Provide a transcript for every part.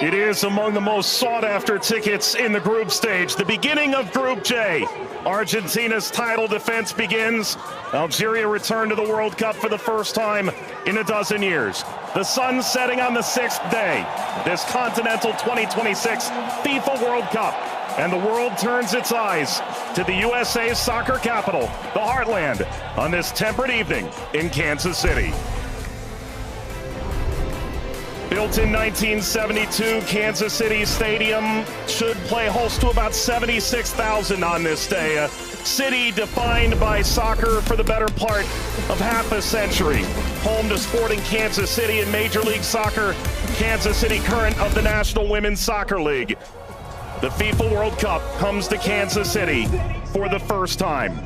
It is among the most sought-after tickets in the group stage. The beginning of Group J. Argentina's title defense begins. Algeria returned to the World Cup for the first time in a dozen years. The sun setting on the 6th day. This Continental 2026 FIFA World Cup. And the world turns its eyes to the USA's soccer capital, the Heartland, on this temperate evening in Kansas City. Built in 1972, Kansas City Stadium should play host to about 76,000 on this day. A city defined by soccer for the better part of half a century. Home to Sporting Kansas City in Major League Soccer, Kansas City Current of the National Women's Soccer League. The FIFA World Cup comes to Kansas City for the first time.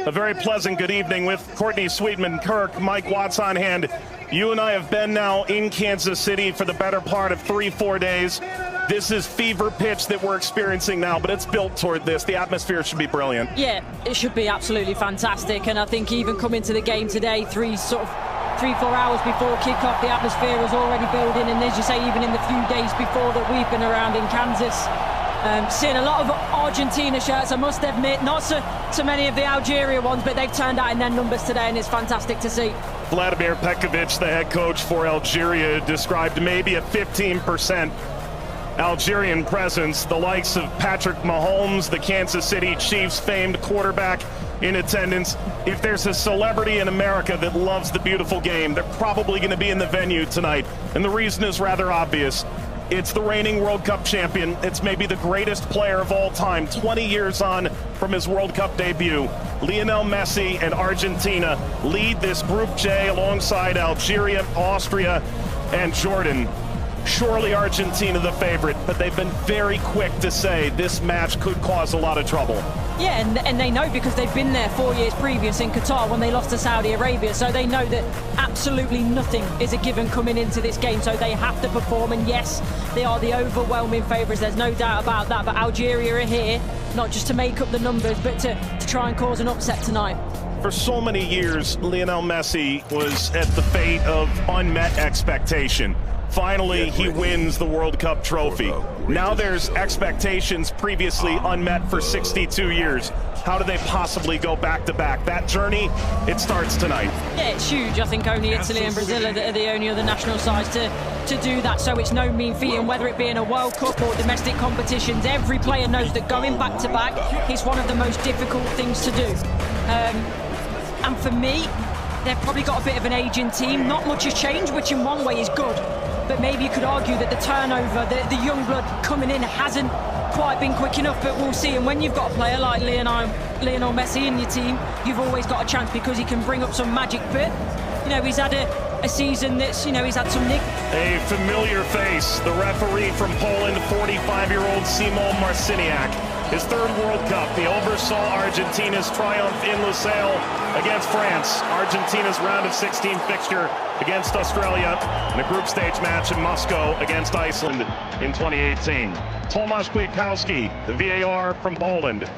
A very pleasant good evening with Courtney Sweetman-Kirk, Mike Watts on hand. You and I have been now in Kansas City for the better part of 3-4 days. This is fever pitch that we're experiencing now, but it's built toward this. The atmosphere should be brilliant. Yeah, it should be absolutely fantastic. And I think even coming to the game today, 3-4 hours before kickoff, the atmosphere was already building. And as you say, even in the few days before that we've been around in Kansas, seeing a lot of Argentina shirts, I must admit, not so many of the Algeria ones, but they've turned out in their numbers today, and it's fantastic to see. Vladimir Petkovic, the head coach for Algeria, described maybe a 15% Algerian presence. The likes of Patrick Mahomes, the Kansas City Chiefs famed quarterback, in attendance. If there's a celebrity in America that loves the beautiful game, they're probably going to be in the venue tonight. And the reason is rather obvious. It's the reigning World Cup champion. It's maybe the greatest player of all time, 20 years on from his World Cup debut. Lionel Messi and Argentina lead this Group J alongside Algeria, Austria, and Jordan. Surely Argentina the favorite, but they've been very quick to say this match could cause a lot of trouble. Yeah, and they know because they've been there 4 years previous in Qatar when they lost to Saudi Arabia, so they know that absolutely nothing is a given coming into this game, so they have to perform. And yes, they are the overwhelming favourites, there's no doubt about that, but Algeria are here not just to make up the numbers, but to try and cause an upset tonight. For so many years, Lionel Messi was at the fate of unmet expectation. Finally, he wins the World Cup trophy. Now there's expectations previously unmet for 62 years. How do they possibly go back-to-back? That journey, it starts tonight. Yeah, it's huge. I think only Italy and Brazil are the only other national sides to do that, so it's no mean feat. And whether it be in a World Cup or domestic competitions, every player knows that going back-to-back is one of the most difficult things to do. And for me, they've probably got a bit of an aging team. Not much has changed, which in one way is good. But maybe you could argue that the turnover, the young blood coming in hasn't quite been quick enough, but we'll see. And when you've got a player like Lionel Messi in your team, you've always got a chance because he can bring up some magic. But, you know, he's had a season that's, you know, he's had some nick. A familiar face, the referee from Poland, 45-year-old Szymon Marciniak. His third World Cup, he oversaw Argentina's triumph in Lusail against France. Argentina's round of 16 fixture against Australia in a group stage match in Moscow against Iceland in 2018. Tomasz Kwiatkowski, the VAR from Poland.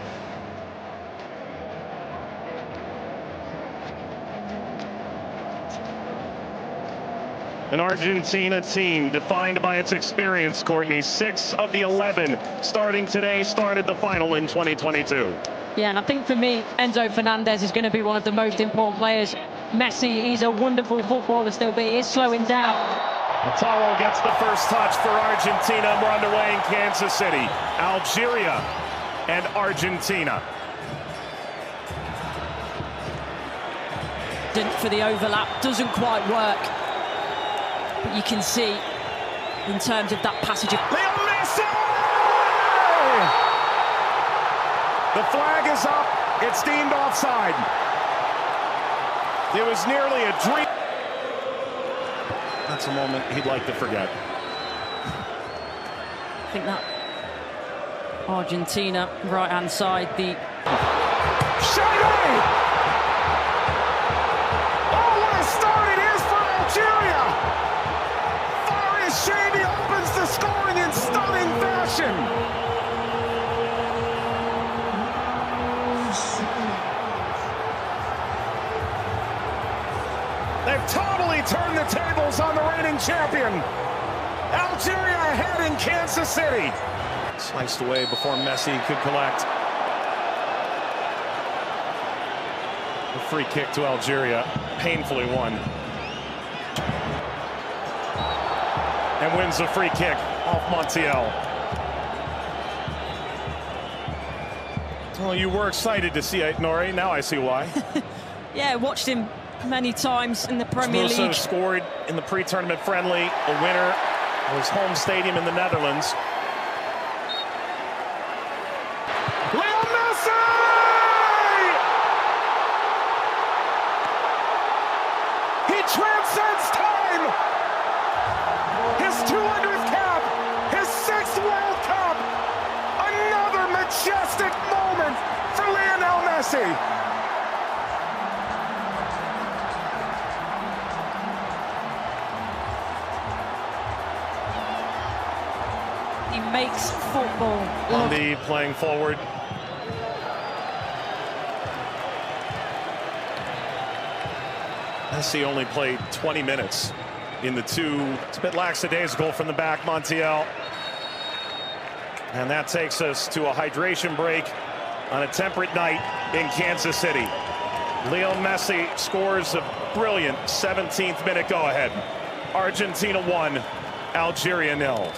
An Argentina team defined by its experience, Courtney. 6 of the 11 starting today started the final in 2022. Yeah, and I think for me, Enzo Fernandez is going to be one of the most important players. Messi, he's a wonderful footballer still, but he is slowing down. Lautaro gets the first touch for Argentina. We're underway in Kansas City. Algeria and Argentina. For the overlap, doesn't quite work. But you can see, in terms of that passage of... Lionel Messi! The flag is up. It's deemed offside. It was nearly a dream. That's a moment he'd like to forget. I think that Argentina, right-hand side, the... Shady! Oh, what a start it is for Algeria! Shady opens the scoring in stunning fashion. They've totally turned the tables on the reigning champion. Algeria ahead in Kansas City. Sliced away before Messi could collect. A free kick to Algeria, painfully won. And wins a free kick off Montiel. Well, you were excited to see it, Nori. Now I see why. Yeah, watched him many times in the Premier League. Also scored in the pre-tournament friendly, a winner of his home stadium in the Netherlands. Leo Messi! He transcends time! His 200th cap, his 6th World Cup, another majestic moment for Lionel Messi. He makes football. Andy playing forward. Messi only played 20 minutes in the two. It's a bit lackadaisical from the back, Montiel. And that takes us to a hydration break on a temperate night in Kansas City. Leo Messi scores a brilliant 17th minute go-ahead. Argentina 1, Algeria 0.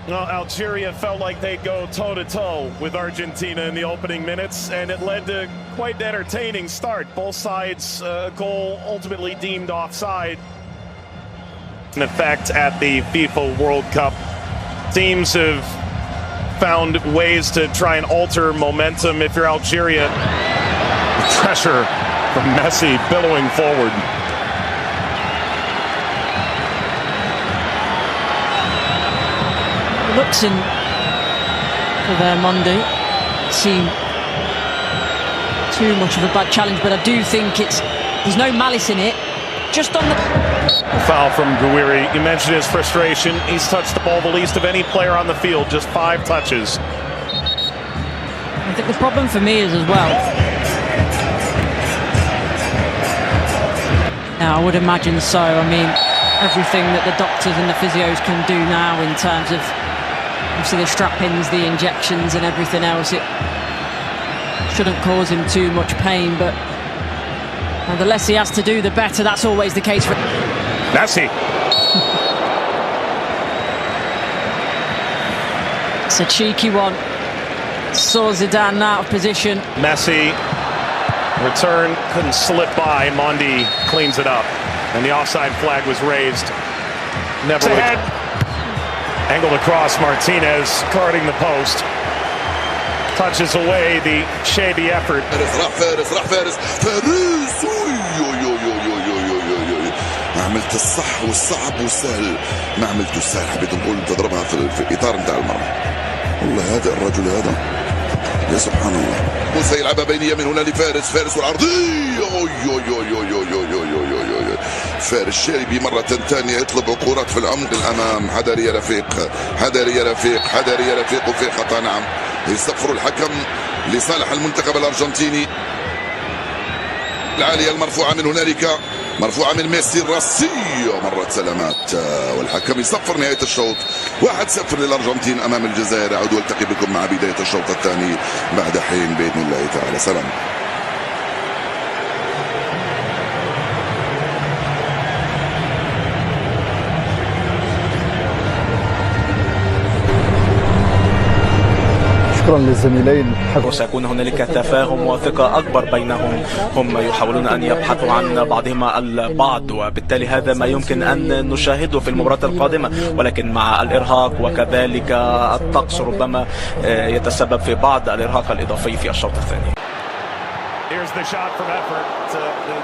Well, Algeria felt like they'd go toe-to-toe with Argentina in the opening minutes, and it led to quite an entertaining start. Both sides, goal ultimately deemed offside. In effect at the FIFA World Cup, teams have found ways to try and alter momentum. If you're Algeria, pressure from Messi billowing forward. Looks in for their Monday. Seem too much of a bad challenge, but I do think there's no malice in it. Just on the foul from Gouiri. You mentioned his frustration. He's touched the ball the least of any player on the field, just 5 touches. I think the problem for me is as well. Now, I would imagine so. I mean, everything that the doctors and the physios can do now in terms of obviously the strap-ins, the injections and everything else, it shouldn't cause him too much pain, but the less he has to do, the better. That's always the case for Messi. It's a cheeky one. Saw Zidane out of position. Messi, return, couldn't slip by. Mondi cleans it up, and the offside flag was raised. Never ahead. Angled across, Martinez guarding the post. Touches away the shady effort. ما عملت الصح والصعب والسهل، ما عملت السهل، حبيت نقول تضربها في اطار نتاع المرمى. والله هذا الرجل هذا يا سبحان الله. موسى يلعبها بينيه من هنا لفارس، فارس والعرضيه. فارس شاربي مرة ثانية يطلب كرات في العمق الأمام. حذر يا رفيق، حذر يا رفيق، حذر يا رفيق، وفي خطأ. نعم، يصفر الحكم لصالح المنتخب الأرجنتيني. العالية المرفوعة من هنالك، مرفوعة من ميسي، الراسية مرت سلامات، والحكم يصفر نهاية الشوط. 1-0 للأرجنتين أمام الجزائر. أعود والتقي بكم مع بداية الشوط الثاني بعد حين بإذن الله تعالى. سلام. شكرا للزميلين. وسيكون هنالك تفاهم وثقة أكبر بينهم. هم يحاولون أن يبحثوا عن بعضهما البعض، وبالتالي هذا ما يمكن أن نشاهده في المباراة القادمة، ولكن مع الإرهاق وكذلك الطقس ربما يتسبب في بعض الإرهاق الإضافي في الشوط الثاني. Here's the shot from effort.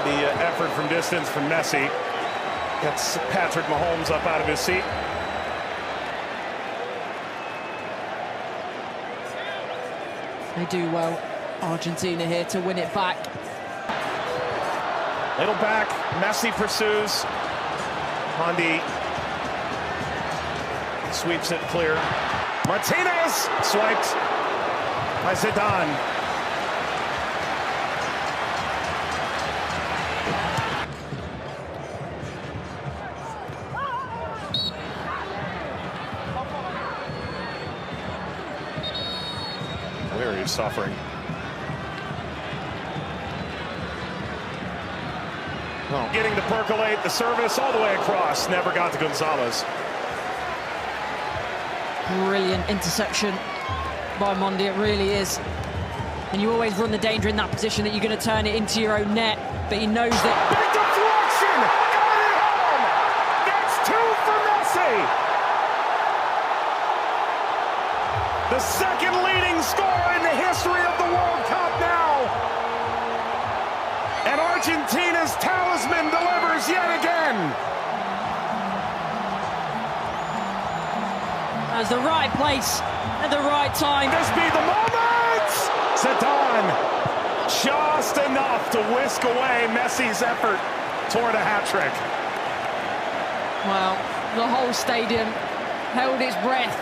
The effort from distance from Messi gets Patrick Mahomes up out of his seat. They do well, Argentina here to win it back. Little back, Messi pursues. Mondi Sweeps it clear. Martinez swiped by Zidane. Where he's suffering. Oh. Getting to percolate the service all the way across. Never got to Gonzalez. Brilliant interception by Mondi, it really is. And you always run the danger in that position that you're going to turn it into your own net, but he knows that. Big deflection! Got it home! That's 2 for Messi! The second leading scorer in the history of the World Cup now! And Argentina's talisman delivers yet again! That's the right place at the right time. This be the moment! Zidane, just enough to whisk away Messi's effort toward a hat-trick. Well, the whole stadium held its breath.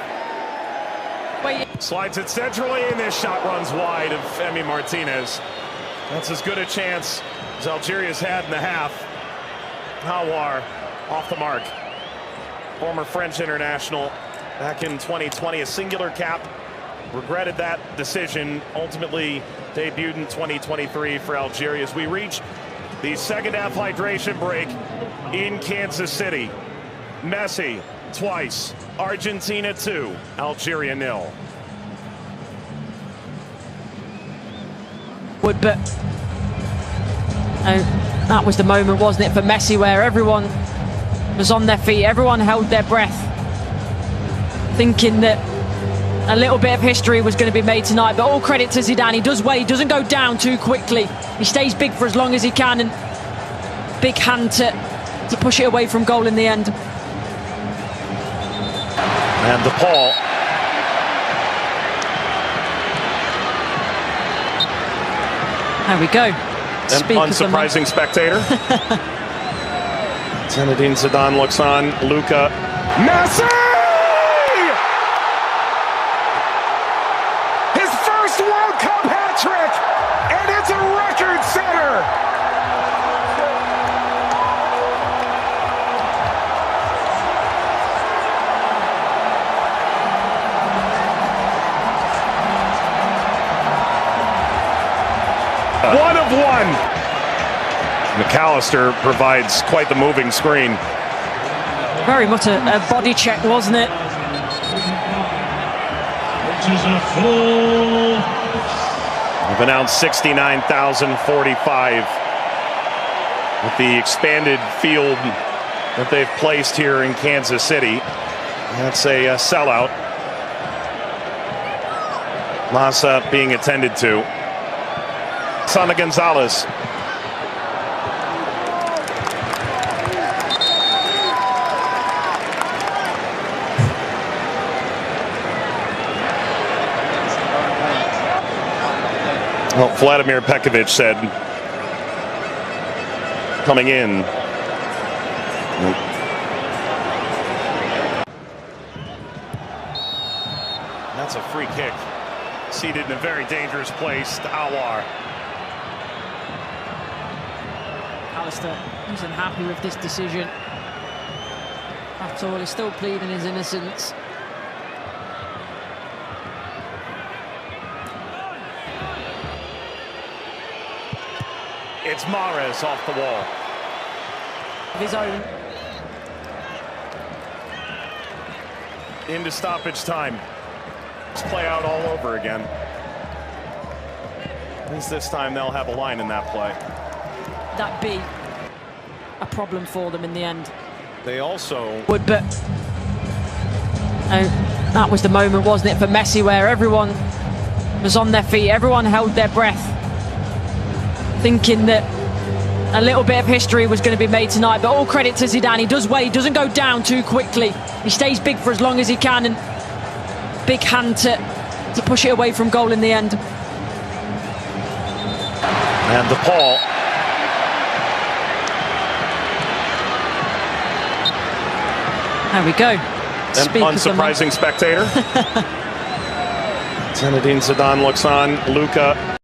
Slides it centrally, and this shot runs wide of Emi Martinez. That's as good a chance as Algeria's had in the half. Hawar off the mark. Former French international back in 2020, a singular cap. Regretted that decision. Ultimately debuted in 2023 for Algeria as we reach the second half hydration break in Kansas City. Messi twice. Argentina 2, Algeria 0. But that was the moment, wasn't it, for Messi, where everyone was on their feet, everyone held their breath, thinking that a little bit of history was going to be made tonight. But all credit to Zidane. He does well, he doesn't go down too quickly. He stays big for as long as he can, and big hand to push it away from goal in the end. And DePaul. There we go. An unsurprising spectator. Zinedine Zidane looks on. Luka. Messi! His first World Cup hat-trick! And it's a record setter! One of one. McAllister provides quite the moving screen. Very much a body check, wasn't it? We've announced 69,045 with the expanded field that they've placed here in Kansas City. That's a sellout. Massa being attended to. Sana Gonzalez. Well, Vladimir Pekovic said coming in. That's a free kick. Seated in a very dangerous place to Hawar. Alistair isn't happy with this decision at all. He's still pleading his innocence. It's Mahrez off the wall. Of his own. Into stoppage time. Let's play out all over again. At least this time they'll have a line in that play. That be a problem for them in the end. They also But that was the moment, wasn't it, for Messi, where everyone was on their feet, everyone held their breath, thinking that a little bit of history was going to be made tonight. But all credit to Zidane. He does well, he doesn't go down too quickly. He stays big for as long as he can, and big hand to push it away from goal in the end. And DePaul. There we go. Speak unsurprising spectator. Zinedine Zidane looks on. Luka